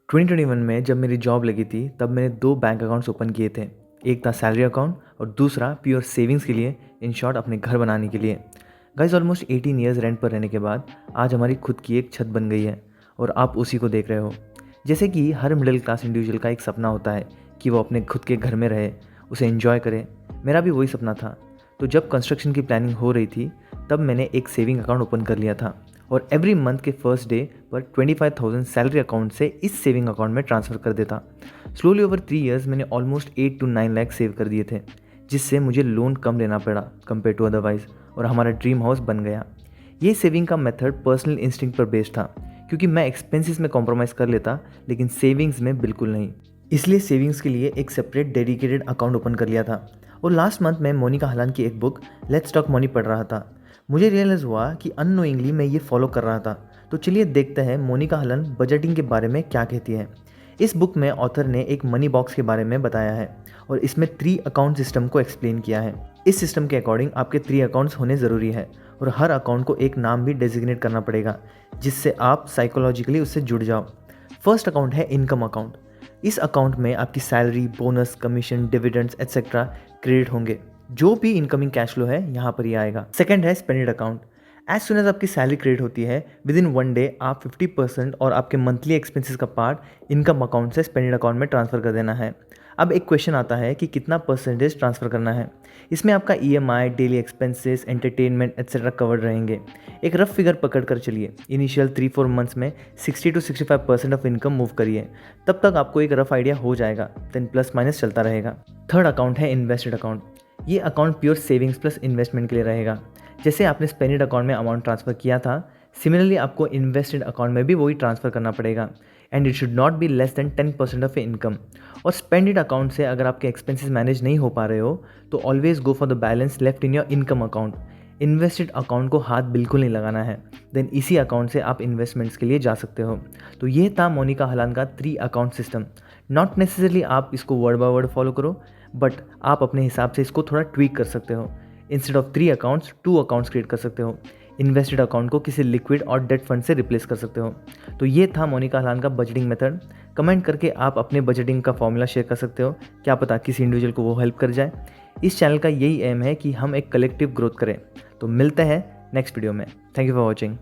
2021 में जब मेरी जॉब लगी थी तब मैंने 2 बैंक अकाउंट्स ओपन किए थे। एक था सैलरी अकाउंट और दूसरा प्योर सेविंग्स के लिए, इन शॉर्ट अपने घर बनाने के लिए। गाइस ऑलमोस्ट 18 ईयर्स रेंट पर रहने के बाद आज हमारी खुद की एक छत बन गई है और आप उसी को देख रहे हो। जैसे कि हर मिडिल क्लास इंडिविजुअल का एक सपना होता है कि वो अपने खुद के घर में रहे, उसे एंजॉय करे। मेरा भी वही सपना था। तो जब कंस्ट्रक्शन की प्लानिंग हो रही थी तब मैंने एक सेविंग अकाउंट ओपन कर लिया था और एवरी मंथ के फर्स्ट डे पर 25,000 सैलरी अकाउंट से इस सेविंग अकाउंट में ट्रांसफ़र कर देता। स्लोली ओवर 3 ईयर्स मैंने ऑलमोस्ट 8 to 9 लाख सेव कर दिए थे, जिससे मुझे लोन कम लेना पड़ा कंपेयर टू अदरवाइज, और हमारा ड्रीम हाउस बन गया। ये सेविंग का मेथड पर्सनल इंस्टिंक्ट पर बेस्ड था, क्योंकि मैं एक्सपेंसेस में कॉम्प्रोमाइज़ कर लेता लेकिन सेविंग्स में बिल्कुल नहीं। इसलिए सेविंग्स के लिए एक सेपरेट डेडिकेटेड अकाउंट ओपन कर लिया था। और लास्ट मंथ मैं मोनिका हलान की एक बुक लेट्स टॉक मनी पढ़ रहा था। मुझे रियलाइज़ हुआ कि अननोइंगली मैं ये फॉलो कर रहा था। तो चलिए देखते हैं मोनिका हलन बजटिंग के बारे में क्या कहती है। इस बुक में ऑथर ने एक मनी बॉक्स के बारे में बताया है और इसमें 3 अकाउंट सिस्टम को एक्सप्लेन किया है। इस सिस्टम के अकॉर्डिंग आपके 3 अकाउंट्स होने ज़रूरी है और हर अकाउंट को एक नाम भी डेजिग्नेट करना पड़ेगा, जिससे आप साइकोलॉजिकली उससे जुड़ जाओ। फर्स्ट अकाउंट है इनकम अकाउंट। इस अकाउंट में आपकी salary, bonus, commission, dividends etcetera credit होंगे। जो भी इनकमिंग कैश फ्लो है यहाँ पर ही आएगा। सेकंड है स्पेंडेड अकाउंट। एज सुन एज आपकी सैलरी क्रेडिट होती है, विद इन 1 डे आप 50% और आपके मंथली एक्सपेंसेस का पार्ट इनकम अकाउंट से स्पेंडेड अकाउंट में ट्रांसफ़र कर देना है। अब एक क्वेश्चन आता है कि कितना परसेंटेज ट्रांसफ़र करना है। इसमें आपका EMI, daily expenses, entertainment etcetera covered रहेंगे। एक रफ फिगर पकड़ कर चलिए। इनिशियल 3-4 मंथ्स में 60 to 65% ऑफ इनकम मूव करिए, तब तक आपको एक रफ आइडिया हो जाएगा। देन प्लस माइनस चलता रहेगा। थर्ड अकाउंट है इन्वेस्टेड अकाउंट। ये account pure savings plus investment के लिए रहेगा। जैसे आपने स्पेंडेड अकाउंट में अमाउंट ट्रांसफ़र किया था, सिमिलरली आपको इन्वेस्टेड अकाउंट में भी वही ट्रांसफ़र करना पड़ेगा and it should not be less than 10% of income. और स्पेंडेड अकाउंट से अगर आपके एक्सपेंसेस मैनेज नहीं हो पा रहे हो तो always go for the balance left in your income account. Invested account को हाथ बिल्कुल नहीं लगाना है। देन इसी अकाउंट से आप इन्वेस्टमेंट्स के लिए जा सकते हो। तो ये था मोनिका हलान का 3 अकाउंट सिस्टम। नॉट नेसेसरली आप इसको वर्ड बाय वर्ड फॉलो करो, बट आप अपने हिसाब से इसको थोड़ा ट्वीक कर सकते हो। Instead of 3 accounts 2 accounts create कर सकते हो। इन्वेस्टेड अकाउंट को किसी लिक्विड और डेट फंड से रिप्लेस कर सकते हो। तो ये था मोनिका हलान का बजटिंग मेथड। कमेंट करके आप अपने बजटिंग का फॉर्मूला शेयर कर सकते हो, क्या पता किसी इंडिविजुअल को वो हेल्प कर जाए। इस चैनल का यही एम है कि हम एक कलेक्टिव ग्रोथ करें। तो मिलते हैं नेक्स्ट वीडियो में। Thank you for watching.